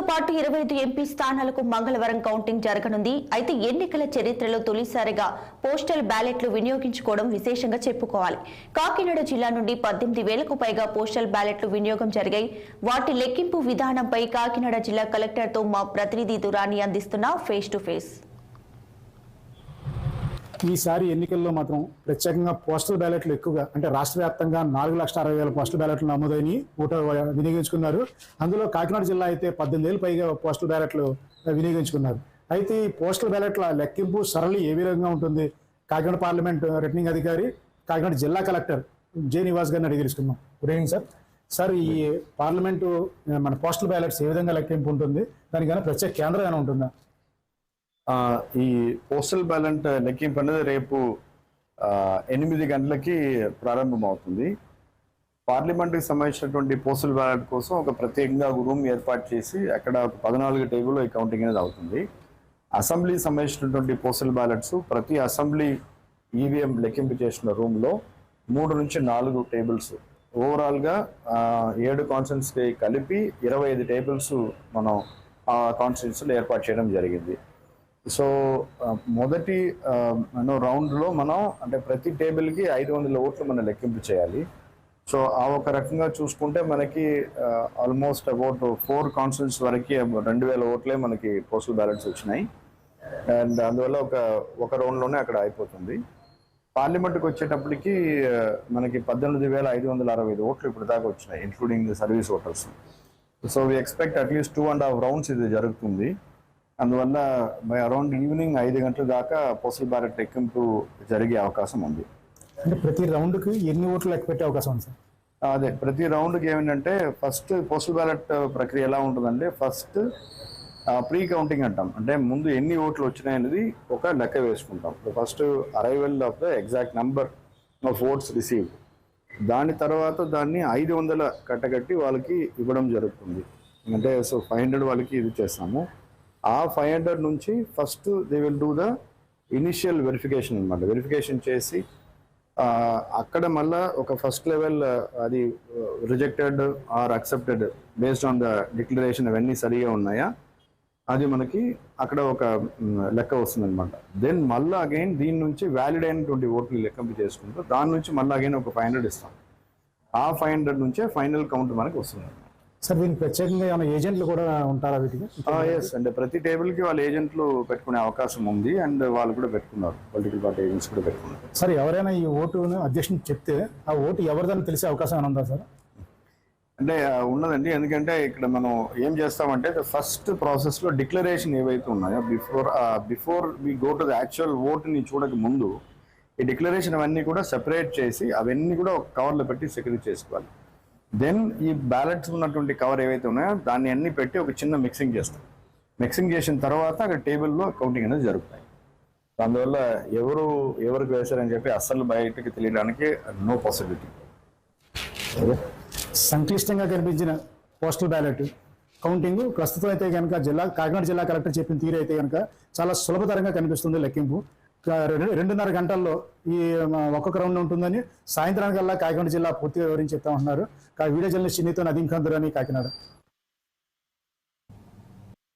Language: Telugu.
పాటు 25 ఎంపీ స్థానాలకు మంగళవారం కౌంటింగ్ జరగనుంది. అయితే ఎన్నికల చరిత్రలో తొలిసారిగా పోస్టల్ బ్యాలెట్లు వినియోగించుకోవడం విశేషంగా చెప్పుకోవాలి. కాకినాడ జిల్లా నుండి 18,000కు పైగా పోస్టల్ బ్యాలెట్లు వినియోగం జరిగాయి. వాటి లెక్కింపు విధానంపై కాకినాడ జిల్లా కలెక్టర్తో మా ప్రతినిధి దురాని అందిస్తున్న ఫేస్ టు ఫేస్. ఈసారి ఎన్నికల్లో మాత్రం ప్రత్యేకంగా పోస్టల్ బ్యాలెట్లు ఎక్కువగా అంటే రాష్ట్ర వ్యాప్తంగా 4,60,000 పోస్టల్ బ్యాలెట్లు నమోదైన ఓటు వినియోగించుకున్నారు. అందులో కాకినాడ జిల్లా అయితే 18,000 పైగా పోస్టల్ బ్యాలెట్లు వినియోగించుకున్నారు. అయితే ఈ పోస్టల్ బ్యాలెట్ల లెక్కింపు సరళి ఏ విధంగా ఉంటుంది? కాకినాడ పార్లమెంట్ రిటర్నింగ్ అధికారి కాకినాడ జిల్లా కలెక్టర్ జె నివాస్ గారిని అడిగి తెలుసుకున్నాం. Good evening sir. సార్, ఈ పార్లమెంటు మన పోస్టల్ బ్యాలెట్స్ ఏ విధంగా లెక్కింపు ఉంటుంది? దానికైనా ప్రత్యేక కేంద్రం ఏమైనా ఉంటుందా? ఈ పోస్టల్ బ్యాలెట్ లెక్కింపు అనేది రేపు 8 గంటలకి ప్రారంభమవుతుంది. పార్లమెంట్కి సంబంధించినటువంటి పోస్టల్ బ్యాలెట్ కోసం ఒక ప్రత్యేకంగా రూమ్ ఏర్పాటు చేసి అక్కడ 14 టేబుల్లో ఈ కౌంటింగ్ అనేది అవుతుంది. అసెంబ్లీకి సంబంధించినటువంటి పోస్టల్ బ్యాలెట్స్ ప్రతి అసెంబ్లీ ఈవీఎం లెక్కింపు చేసిన రూమ్లో 3 నుంచి 4 టేబుల్స్ ఓవరాల్గా 7 కాన్స్టిట్యూన్సీకి కలిపి 25 టేబుల్స్ మనం ఆ కాన్స్టిట్యూన్సీలో ఏర్పాటు చేయడం జరిగింది. సో మొదటి రౌండ్లో మనం అంటే ప్రతి టేబుల్కి 500 ఓట్లు మనం లెక్కింపు చేయాలి. సో ఆ ఒక రకంగా చూసుకుంటే మనకి ఆల్మోస్ట్ అబౌట్ 4 కాన్స్టిట్యూన్సీ వరకు 2,000 ఓట్లే మనకి పోస్టల్ బ్యాలెట్స్ వచ్చినాయి. అండ్ అందువల్ల ఒక రౌండ్లోనే అక్కడ అయిపోతుంది. పార్లమెంట్కి వచ్చేటప్పటికి మనకి 18,565 ఓట్లు ఇప్పుడు దాకా వచ్చినాయి, including service voters. So we expect at least 2.5 rounds ఇది జరుగుతుంది. అందువల్ల బై అరౌండ్ ఈవినింగ్ 5 గంటల దాకా పోస్టల్ బ్యాలెట్ లెక్కింపు జరిగే అవకాశం ఉంది. అంటే ప్రతి రౌండ్కి ఎన్ని ఓట్లు లెక్క పెట్టే అవకాశం ఉంది సార్? అదే, ప్రతి రౌండ్కి ఏమిటంటే ఫస్ట్ పోస్టల్ బ్యాలెట్ ప్రక్రియ ఎలా ఉంటుందంటే ఫస్ట్ ప్రీ కౌంటింగ్ అంటాం. అంటే ముందు ఎన్ని ఓట్లు వచ్చినాయి అనేది ఒక లెక్క వేసుకుంటాం. First arrival of the exact number of votes received. దాని తర్వాత దాన్ని 500 కట్టగట్టి వాళ్ళకి ఇవ్వడం జరుగుతుంది. అంటే సో 500 వాళ్ళకి ఇది చేస్తాము. ఆ 500 నుంచి first they will do the initial verification అనమాట. వెరిఫికేషన్ చేసి అక్కడ మళ్ళా ఒక ఫస్ట్ లెవెల్ అది rejected or accepted based on the declaration అవన్నీ సరిగా ఉన్నాయా అది మనకి అక్కడ ఒక లెక్క వస్తుంది అనమాట. దెన్ మళ్ళీ అగైన్ దీని నుంచి వ్యాలిడ్ అయినటువంటి ఓట్లు లెక్కింపు చేసుకుంటూ దాని నుంచి మళ్ళీ అగైన్ ఒక 500 ఇస్తాం. ఆ 500 నుంచే ఫైనల్ కౌంట్ మనకి వస్తుంది. సార్, దీనికి ప్రత్యేకంగా ఏమైనా ఏజెంట్లు కూడా ఉంటారా వీటికి? ఎస్, అంటే ప్రతి టేబుల్కి వాళ్ళు ఏజెంట్లు పెట్టుకునే అవకాశం ఉంది. అండ్ వాళ్ళు కూడా పెట్టుకున్నారు, పొలిటికల్ పార్టీ ఏజెంట్స్ కూడా పెట్టుకున్నారు. సార్, ఎవరైనా ఈ ఓటును అధ్యక్షుని చెప్తే ఆ ఓటు ఎవరిదని తెలిసే అవకాశం ఏమైనా ఉందా సార్? అంటే ఉన్నదండి. ఎందుకంటే ఇక్కడ మనం ఏం చేస్తామంటే ఫస్ట్ ప్రాసెస్లో డిక్లరేషన్ ఏవైతే ఉన్నాయో before we go to the actual ఓటుని చూడక ముందు ఈ డిక్లరేషన్ అవన్నీ కూడా సెపరేట్ చేసి అవన్నీ కూడా ఒక కవర్లో పెట్టి సెక్యూర్ చేసుకోవాలి. దెన్ ఈ బ్యాలెట్స్ ఉన్నటువంటి కవర్ ఏవైతే ఉన్నాయో దాన్ని అన్ని పెట్టి ఒక చిన్న మిక్సింగ్ చేస్తాం. మిక్సింగ్ చేసిన తర్వాత అక్కడ టేబుల్లో కౌంటింగ్ అనేది జరుగుతాయి. అందువల్ల ఎవరికి వేశారని చెప్పి అస్సలు బయటకి తెలియడానికి నో పాసిబిలిటీ. సంక్లిష్టంగా కనిపించిన పోస్టల్ బ్యాలెట్ కౌంటింగ్ ప్రస్తుతం అయితే కనుక కాకినాడ జిల్లా కలెక్టర్ చెప్పిన తీరు అయితే కనుక చాలా సులభతరంగా కనిపిస్తుంది. లెక్కింపు 2.5 గంటల్లో ఈ ఒక్కొక్క రౌండ్ ఉంటుందని సాయంత్రానికల్లా కాకినాడ జిల్లా పూర్తిగా వివరించి చెప్తా ఉంటున్నారు. వీడియో జర్నలిస్ట్ చిన్నీతో నదీం ఖాన్ దురాని, కాకినాడ.